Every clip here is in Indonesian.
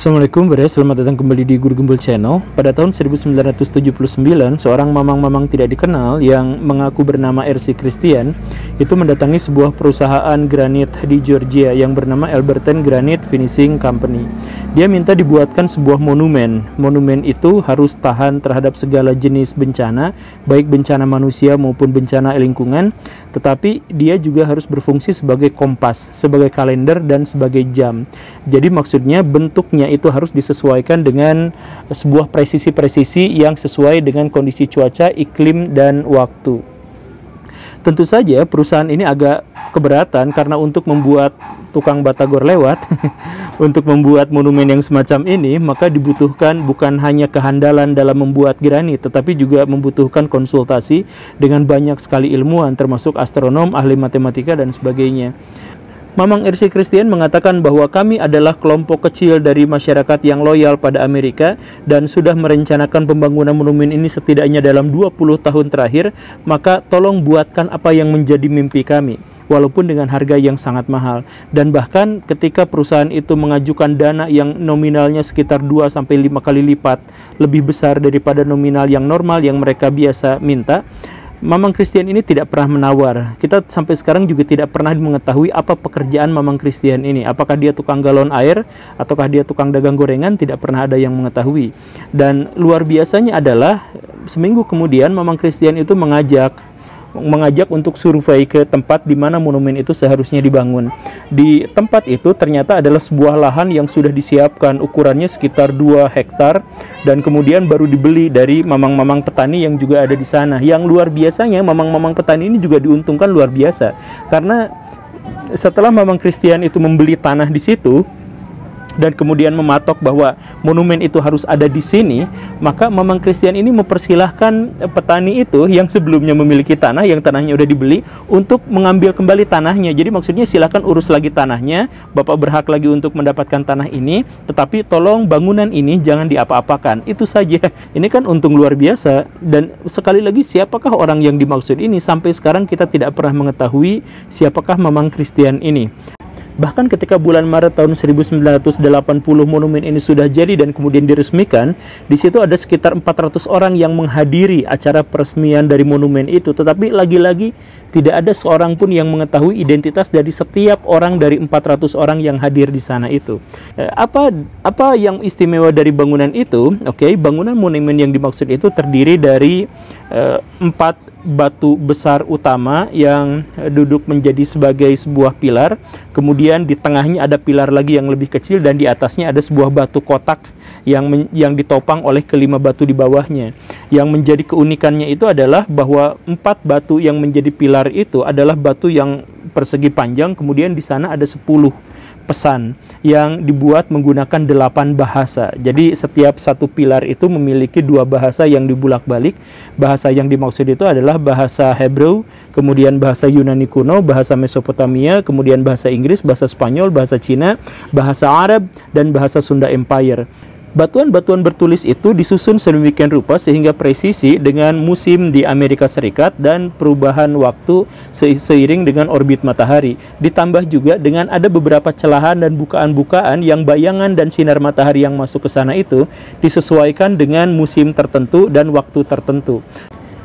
Assalamualaikum, selamat datang kembali di Guru Gembul Channel. Pada tahun 1979, seorang mamang-mamang tidak dikenal yang mengaku bernama R.C. Christian itu mendatangi sebuah perusahaan granit di Georgia yang bernama Alberton Granite Finishing Company. Dia minta dibuatkan sebuah monumen. Monumen itu harus tahan terhadap segala jenis bencana, baik bencana manusia maupun bencana lingkungan, tetapi dia juga harus berfungsi sebagai kompas, sebagai kalender, dan sebagai jam. Jadi maksudnya bentuknya itu harus disesuaikan dengan sebuah presisi-presisi yang sesuai dengan kondisi cuaca, iklim, dan waktu. Tentu saja perusahaan ini agak keberatan karena untuk membuat tukang batagor lewat untuk membuat monumen yang semacam ini, maka dibutuhkan bukan hanya kehandalan dalam membuat granit, tetapi juga membutuhkan konsultasi dengan banyak sekali ilmuwan termasuk astronom, ahli matematika, dan sebagainya. Mamang R.C. Christian mengatakan bahwa kami adalah kelompok kecil dari masyarakat yang loyal pada Amerika dan sudah merencanakan pembangunan monumen ini setidaknya dalam 20 tahun terakhir, maka tolong buatkan apa yang menjadi mimpi kami, walaupun dengan harga yang sangat mahal. Dan bahkan ketika perusahaan itu mengajukan dana yang nominalnya sekitar 2-5 kali lipat lebih besar daripada nominal yang normal yang mereka biasa minta, Mamang Christian ini tidak pernah menawar. Kita sampai sekarang juga tidak pernah mengetahui apa pekerjaan Mamang Christian ini. Apakah dia tukang galon air, ataukah dia tukang dagang gorengan, tidak pernah ada yang mengetahui. Dan luar biasanya adalah seminggu kemudian Mamang Christian itu mengajak untuk survei ke tempat di mana monumen itu seharusnya dibangun. Di tempat itu ternyata adalah sebuah lahan yang sudah disiapkan, ukurannya sekitar 2 hektar, dan kemudian baru dibeli dari mamang-mamang petani yang juga ada di sana. Yang luar biasanya, mamang-mamang petani ini juga diuntungkan luar biasa, karena setelah Mamang Christian itu membeli tanah di situ dan kemudian mematok bahwa monumen itu harus ada di sini, maka Mamang Christian ini mempersilahkan petani itu yang sebelumnya memiliki tanah, yang tanahnya udah dibeli, untuk mengambil kembali tanahnya. Jadi maksudnya silahkan urus lagi tanahnya, Bapak berhak lagi untuk mendapatkan tanah ini, tetapi tolong bangunan ini jangan diapa-apakan. Itu saja. Ini kan untung luar biasa. Dan sekali lagi, siapakah orang yang dimaksud ini? Sampai sekarang kita tidak pernah mengetahui siapakah Mamang Christian ini. Bahkan ketika bulan Maret tahun 1980 monumen ini sudah jadi dan kemudian diresmikan, di situ ada sekitar 400 orang yang menghadiri acara peresmian dari monumen itu, tetapi lagi-lagi tidak ada seorang pun yang mengetahui identitas dari setiap orang dari 400 orang yang hadir di sana itu. Apa yang istimewa dari bangunan itu? Bangunan monumen yang dimaksud itu terdiri dari 4 batu besar utama yang duduk menjadi sebagai sebuah pilar. Kemudian di tengahnya ada pilar lagi yang lebih kecil, dan di atasnya ada sebuah batu kotak yang ditopang oleh kelima batu di bawahnya. Yang menjadi keunikannya itu adalah bahwa 4 batu yang menjadi pilar itu adalah batu yang persegi panjang, kemudian di sana ada 10 pesan yang dibuat menggunakan 8 bahasa. Jadi setiap satu pilar itu memiliki 2 bahasa yang dibulak-balik. Bahasa yang dimaksud itu adalah bahasa Hebrew, kemudian bahasa Yunani kuno, bahasa Mesopotamia, kemudian bahasa Inggris, bahasa Spanyol, bahasa Cina, bahasa Arab, dan bahasa Sunda Empire. Batuan-batuan bertulis itu disusun sedemikian rupa sehingga presisi dengan musim di Amerika Serikat dan perubahan waktu seiring dengan orbit matahari. Ditambah juga dengan ada beberapa celahan dan bukaan-bukaan yang bayangan dan sinar matahari yang masuk ke sana itu disesuaikan dengan musim tertentu dan waktu tertentu.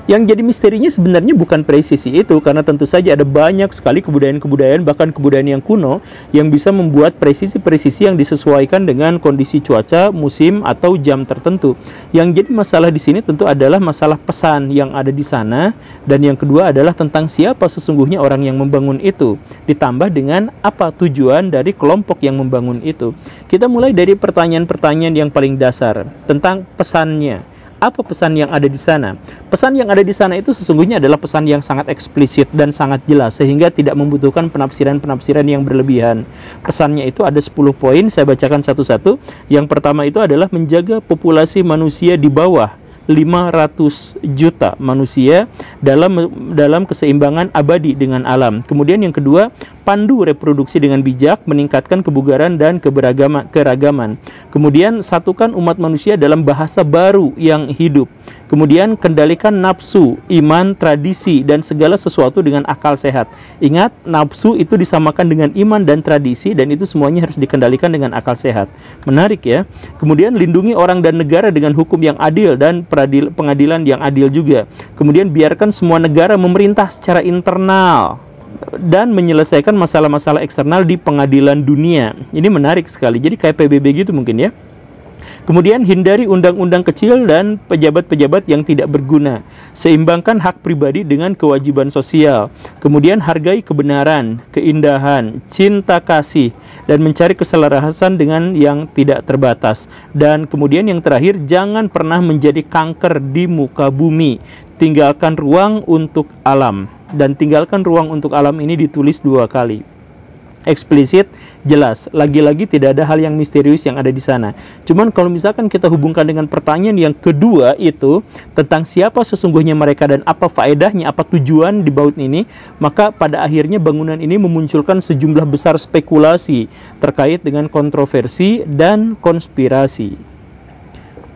Yang jadi misterinya sebenarnya bukan presisi itu, karena tentu saja ada banyak sekali kebudayaan-kebudayaan, bahkan kebudayaan yang kuno, yang bisa membuat presisi-presisi yang disesuaikan dengan kondisi cuaca, musim, atau jam tertentu. Yang jadi masalah di sini tentu adalah masalah pesan yang ada di sana, dan yang kedua adalah tentang siapa sesungguhnya orang yang membangun itu, ditambah dengan apa tujuan dari kelompok yang membangun itu. Kita mulai dari pertanyaan-pertanyaan yang paling dasar tentang pesannya. Apa pesan yang ada di sana? Pesan yang ada di sana itu sesungguhnya adalah pesan yang sangat eksplisit dan sangat jelas, sehingga tidak membutuhkan penafsiran-penafsiran yang berlebihan. Pesannya itu ada 10 poin, saya bacakan satu-satu. Yang pertama itu adalah menjaga populasi manusia di bawah 500 juta manusia dalam keseimbangan abadi dengan alam. Kemudian yang kedua, pandu reproduksi dengan bijak, meningkatkan kebugaran dan keragaman. Kemudian satukan umat manusia dalam bahasa baru yang hidup. Kemudian kendalikan nafsu, iman, tradisi, dan segala sesuatu dengan akal sehat. Ingat, nafsu itu disamakan dengan iman dan tradisi, dan itu semuanya harus dikendalikan dengan akal sehat. Menarik ya. Kemudian lindungi orang dan negara dengan hukum yang adil dan pengadilan yang adil juga. Kemudian biarkan semua negara memerintah secara internal dan menyelesaikan masalah-masalah eksternal di pengadilan dunia. Ini menarik sekali. Jadi kayak PBB gitu mungkin ya. Kemudian hindari undang-undang kecil dan pejabat-pejabat yang tidak berguna. Seimbangkan hak pribadi dengan kewajiban sosial. Kemudian hargai kebenaran, keindahan, cinta kasih, dan mencari keselarasan dengan yang tidak terbatas. Dan kemudian yang terakhir, jangan pernah menjadi kanker di muka bumi. Tinggalkan ruang untuk alam. Dan tinggalkan ruang untuk alam ini ditulis 2 kali. Eksplisit, jelas. Lagi-lagi tidak ada hal yang misterius yang ada di sana. Cuman kalau misalkan kita hubungkan dengan pertanyaan yang kedua itu tentang siapa sesungguhnya mereka dan apa faedahnya, apa tujuan di baut ini, maka pada akhirnya bangunan ini memunculkan sejumlah besar spekulasi terkait dengan kontroversi dan konspirasi.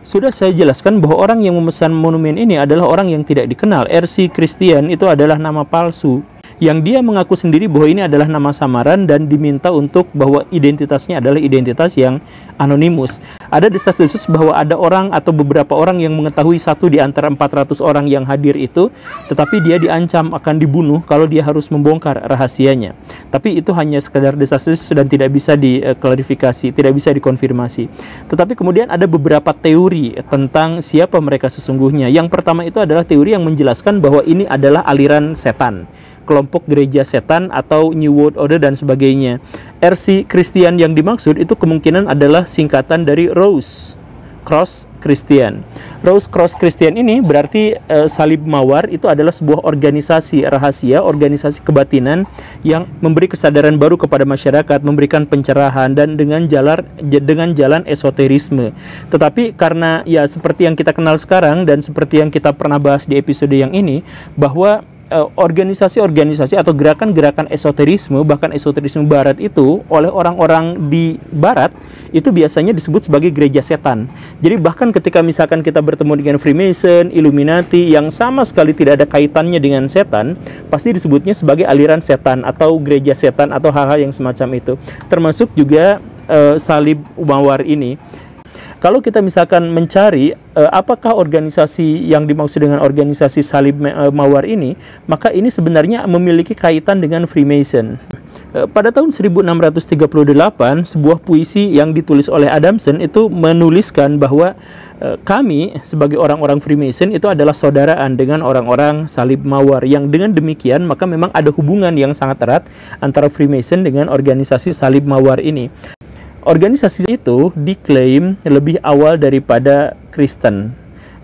Sudah saya jelaskan bahwa orang yang memesan monumen ini adalah orang yang tidak dikenal. R.C. Christian itu adalah nama palsu, yang dia mengaku sendiri bahwa ini adalah nama samaran dan diminta untuk bahwa identitasnya adalah identitas yang anonimus. Ada desas-desus bahwa ada orang atau beberapa orang yang mengetahui satu di antara 400 orang yang hadir itu, tetapi dia diancam akan dibunuh kalau dia harus membongkar rahasianya. Tapi itu hanya sekedar desas-desus dan tidak bisa diklarifikasi, tidak bisa dikonfirmasi. Tetapi kemudian ada beberapa teori tentang siapa mereka sesungguhnya. Yang pertama itu adalah teori yang menjelaskan bahwa ini adalah aliran setan, kelompok gereja setan atau New World Order dan sebagainya. R.C. Christian yang dimaksud itu kemungkinan adalah singkatan dari Rose Cross Christian. Rose Cross Christian ini berarti salib mawar itu adalah sebuah organisasi rahasia, organisasi kebatinan yang memberi kesadaran baru kepada masyarakat, memberikan pencerahan dan dengan jalan esoterisme. Tetapi karena ya seperti yang kita kenal sekarang dan seperti yang kita pernah bahas di episode yang ini, bahwa organisasi-organisasi atau gerakan-gerakan esoterisme, bahkan esoterisme barat itu oleh orang-orang di barat itu biasanya disebut sebagai gereja setan. Jadi bahkan ketika misalkan kita bertemu dengan Freemason, Illuminati yang sama sekali tidak ada kaitannya dengan setan, pasti disebutnya sebagai aliran setan atau gereja setan atau hal-hal yang semacam itu. Termasuk juga salib mawar ini. Kalau kita misalkan mencari apakah organisasi yang dimaksud dengan organisasi salib mawar ini, maka ini sebenarnya memiliki kaitan dengan Freemason. Pada tahun 1638, sebuah puisi yang ditulis oleh Adamson itu menuliskan bahwa kami sebagai orang-orang Freemason itu adalah saudaraan dengan orang-orang salib mawar, yang dengan demikian maka memang ada hubungan yang sangat erat antara Freemason dengan organisasi salib mawar ini. Organisasi itu diklaim lebih awal daripada Kristen.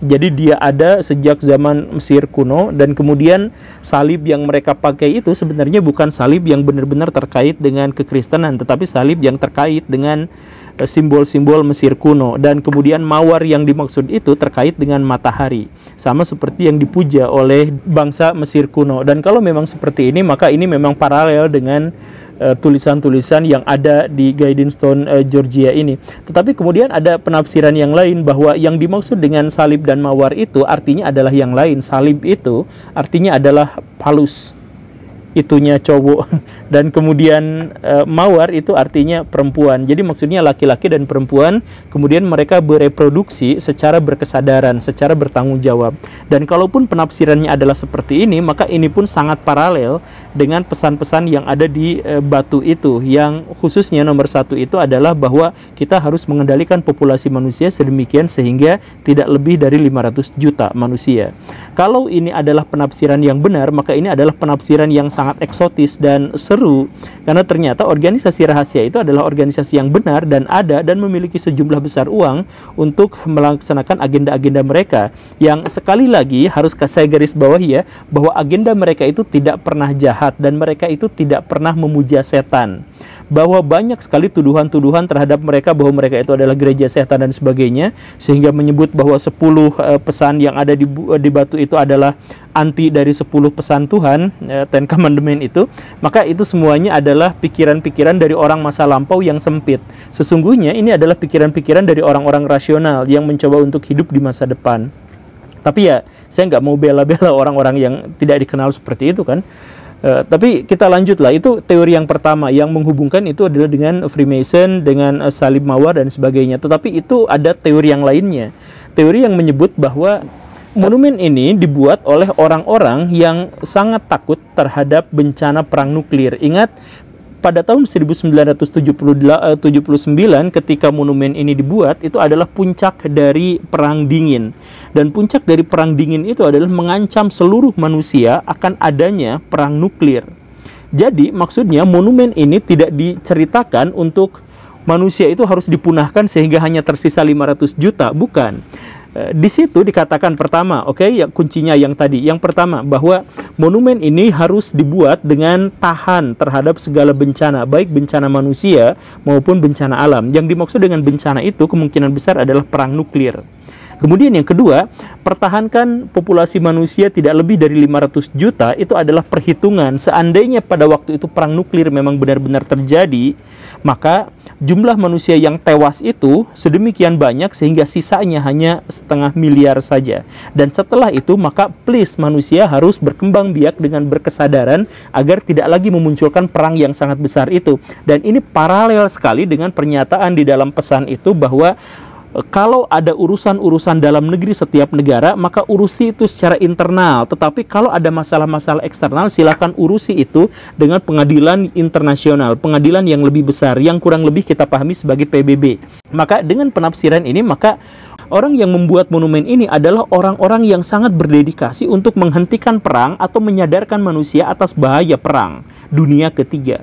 Jadi dia ada sejak zaman Mesir kuno, dan kemudian salib yang mereka pakai itu sebenarnya bukan salib yang benar-benar terkait dengan kekristenan, tetapi salib yang terkait dengan simbol-simbol Mesir kuno. Dan kemudian mawar yang dimaksud itu terkait dengan matahari, sama seperti yang dipuja oleh bangsa Mesir kuno. Dan kalau memang seperti ini, maka ini memang paralel dengan tulisan-tulisan yang ada di Guidingstone, Georgia ini. Tetapi kemudian ada penafsiran yang lain bahwa yang dimaksud dengan salib dan mawar itu artinya adalah yang lain. Salib itu artinya adalah phallus, itunya cowok, dan kemudian mawar itu artinya perempuan. Jadi maksudnya laki-laki dan perempuan, kemudian mereka bereproduksi secara berkesadaran, secara bertanggung jawab. Dan kalaupun penafsirannya adalah seperti ini, maka ini pun sangat paralel dengan pesan-pesan yang ada di batu itu, yang khususnya nomor 1 itu adalah bahwa kita harus mengendalikan populasi manusia sedemikian sehingga tidak lebih dari 500 juta manusia. Kalau ini adalah penafsiran yang benar, maka ini adalah penafsiran yang sangat eksotis dan seru, karena ternyata organisasi rahasia itu adalah organisasi yang benar dan ada dan memiliki sejumlah besar uang untuk melaksanakan agenda-agenda mereka, yang sekali lagi harus saya garis bawahi ya, bahwa agenda mereka itu tidak pernah jahat dan mereka itu tidak pernah memuja setan. Bahwa banyak sekali tuduhan-tuduhan terhadap mereka bahwa mereka itu adalah gereja setan dan sebagainya, sehingga menyebut bahwa 10 pesan yang ada di batu itu adalah anti dari 10 pesan Tuhan, Ten Commandment itu. Maka itu semuanya adalah pikiran-pikiran dari orang masa lampau yang sempit. Sesungguhnya ini adalah pikiran-pikiran dari orang-orang rasional yang mencoba untuk hidup di masa depan. Tapi ya, saya nggak mau bela-bela orang-orang yang tidak dikenal seperti itu kan. Tapi kita lanjutlah, itu teori yang pertama yang menghubungkan itu adalah dengan Freemason, dengan salib mawar dan sebagainya. Tetapi itu ada teori yang lainnya. Teori yang menyebut bahwa monumen ini dibuat oleh orang-orang yang sangat takut terhadap bencana perang nuklir. Ingat, pada tahun 1979 ketika monumen ini dibuat, itu adalah puncak dari Perang Dingin. Dan puncak dari Perang Dingin itu adalah mengancam seluruh manusia akan adanya perang nuklir. Jadi maksudnya monumen ini tidak diceritakan untuk manusia itu harus dipunahkan sehingga hanya tersisa 500 juta, bukan. Di situ dikatakan pertama, ya, kuncinya yang tadi. Yang pertama, bahwa monumen ini harus dibuat dengan tahan terhadap segala bencana, baik bencana manusia maupun bencana alam. Yang dimaksud dengan bencana itu kemungkinan besar adalah perang nuklir. Kemudian yang kedua, pertahankan populasi manusia tidak lebih dari 500 juta, itu adalah perhitungan. Seandainya pada waktu itu perang nuklir memang benar-benar terjadi, maka jumlah manusia yang tewas itu sedemikian banyak sehingga sisanya hanya 0,5 miliar saja. Dan setelah itu maka please manusia harus berkembang biak dengan berkesadaran agar tidak lagi memunculkan perang yang sangat besar itu. Dan ini paralel sekali dengan pernyataan di dalam pesan itu bahwa kalau ada urusan-urusan dalam negeri setiap negara, maka urusi itu secara internal. Tetapi kalau ada masalah-masalah eksternal, silakan urusi itu dengan pengadilan internasional, pengadilan yang lebih besar, yang kurang lebih kita pahami sebagai PBB. Maka dengan penafsiran ini, maka orang yang membuat monumen ini adalah orang-orang yang sangat berdedikasi untuk menghentikan perang atau menyadarkan manusia atas bahaya perang dunia ketiga.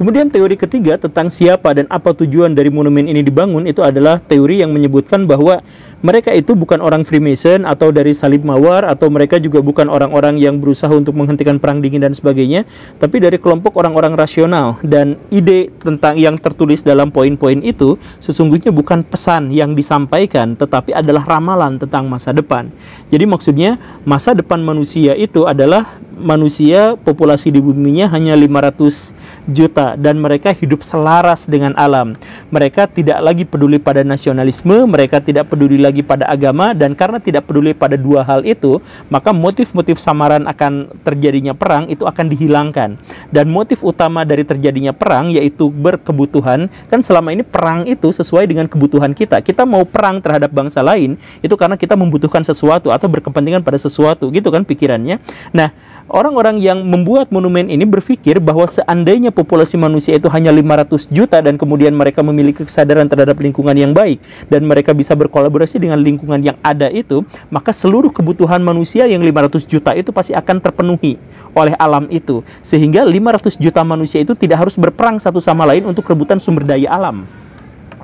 Kemudian teori ketiga tentang siapa dan apa tujuan dari monumen ini dibangun, itu adalah teori yang menyebutkan bahwa mereka itu bukan orang Freemason atau dari salib mawar, atau mereka juga bukan orang-orang yang berusaha untuk menghentikan perang dingin dan sebagainya, tapi dari kelompok orang-orang rasional. Dan ide tentang yang tertulis dalam poin-poin itu sesungguhnya bukan pesan yang disampaikan, tetapi adalah ramalan tentang masa depan. Jadi maksudnya masa depan manusia itu adalah manusia, populasi di buminya hanya 500 juta dan mereka hidup selaras dengan alam. Mereka tidak lagi peduli pada nasionalisme, mereka tidak peduli lagi pada agama, dan karena tidak peduli pada dua hal itu, maka motif-motif samaran akan terjadinya perang itu akan dihilangkan. Dan motif utama dari terjadinya perang yaitu berkebutuhan. Kan selama ini perang itu sesuai dengan kebutuhan kita. Kita mau perang terhadap bangsa lain itu karena kita membutuhkan sesuatu atau berkepentingan pada sesuatu, gitu kan pikirannya. Nah, orang-orang yang membuat monumen ini berpikir bahwa seandainya populasi manusia itu hanya 500 juta dan kemudian mereka memiliki kesadaran terhadap lingkungan yang baik dan mereka bisa berkolaborasi dengan lingkungan yang ada itu, maka seluruh kebutuhan manusia yang 500 juta itu pasti akan terpenuhi oleh alam itu. Sehingga 500 juta manusia itu tidak harus berperang satu sama lain untuk rebutan sumber daya alam.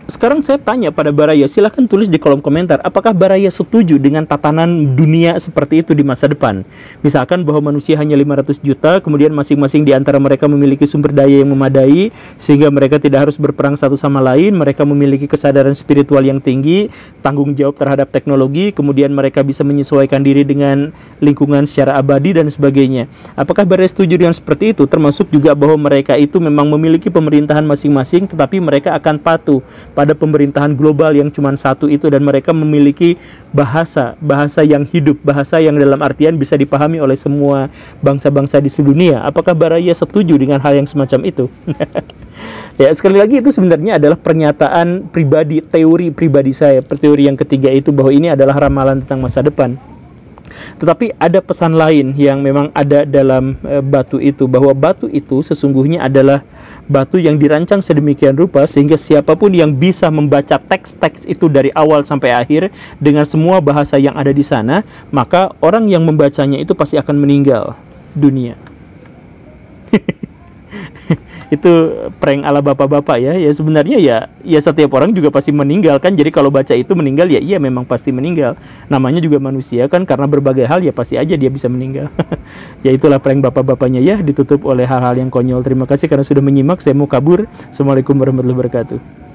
Sekarang saya tanya pada Baraya, silahkan tulis di kolom komentar, apakah Baraya setuju dengan tatanan dunia seperti itu di masa depan? Misalkan bahwa manusia hanya 500 juta, kemudian masing-masing di antara mereka memiliki sumber daya yang memadai, sehingga mereka tidak harus berperang satu sama lain, mereka memiliki kesadaran spiritual yang tinggi, tanggung jawab terhadap teknologi, kemudian mereka bisa menyesuaikan diri dengan lingkungan secara abadi dan sebagainya. Apakah Baraya setuju dengan seperti itu? Termasuk juga bahwa mereka itu memang memiliki pemerintahan masing-masing, tetapi mereka akan patuh pada pemerintahan global yang cuma satu itu, dan mereka memiliki bahasa yang hidup, bahasa yang dalam artian bisa dipahami oleh semua bangsa-bangsa di seluruh dunia. Apakah Baraya setuju dengan hal yang semacam itu? Ya, sekali lagi itu sebenarnya adalah pernyataan pribadi, teori pribadi saya. Teori yang ketiga itu bahwa ini adalah ramalan tentang masa depan. Tetapi ada pesan lain yang memang ada dalam batu itu, bahwa batu itu sesungguhnya adalah batu yang dirancang sedemikian rupa sehingga siapapun yang bisa membaca teks-teks itu dari awal sampai akhir dengan semua bahasa yang ada di sana, maka orang yang membacanya itu pasti akan meninggal dunia. Itu prank ala bapak-bapak ya. Ya sebenarnya ya setiap orang juga pasti meninggal kan. Jadi kalau baca itu meninggal ya iya memang pasti meninggal. Namanya juga manusia kan, karena berbagai hal ya pasti aja dia bisa meninggal. Ya itulah prank bapak-bapaknya ya, ditutup oleh hal-hal yang konyol. Terima kasih karena sudah menyimak. Saya mau kabur. Assalamualaikum warahmatullahi wabarakatuh.